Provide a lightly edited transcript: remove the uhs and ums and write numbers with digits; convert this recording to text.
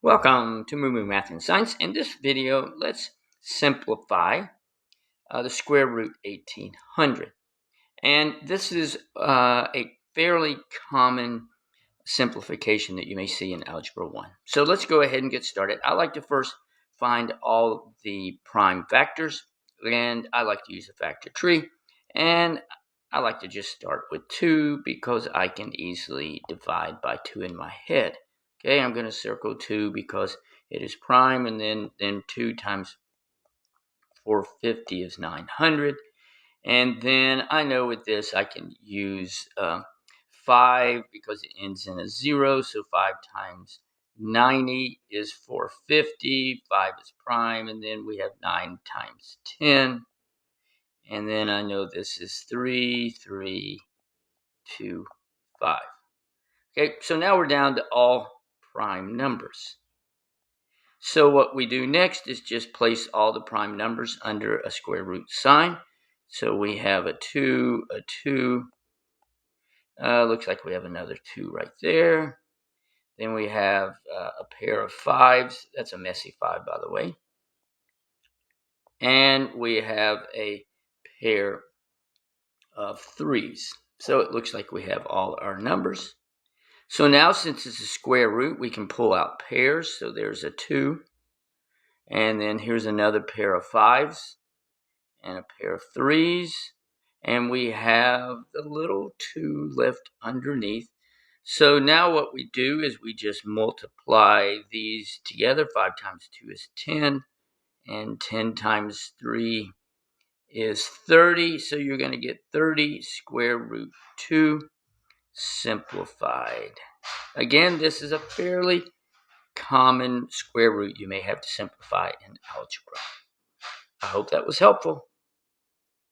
Welcome to MooMooMath and Science. In this video, let's simplify the square root 1800. And this is a fairly common simplification that you may see in Algebra 1. So let's go ahead and get started. I like to first find all the prime factors, and I like to use a factor tree. And I like to just start with 2 because I can easily divide by 2 in my head. Okay, I'm going to circle 2 because it is prime, and then 2 times 450 is 900. And then I know with this I can use 5 because it ends in a 0, so 5 times 90 is 450, 5 is prime, and then we have 9 times 10. And then I know this is 3, 3, 2, 5. Okay, so now we're down to all prime numbers. So what we do next is just place all the prime numbers under a square root sign. So we have a 2, a 2. Looks like we have another 2 right there. Then we have a pair of 5s. That's a messy 5, by the way. And we have a pair of 3s. So it looks like we have all our numbers. So now, since it's a square root, we can pull out pairs. So there's a 2. And then here's another pair of 5s and a pair of 3s. And we have the little 2 left underneath. So now what we do is we just multiply these together. 5 times 2 is 10. And 10 times 3 is 30. So you're going to get 30 square root 2 simplified. Again, this is a fairly common square root you may have to simplify in algebra. I hope that was helpful.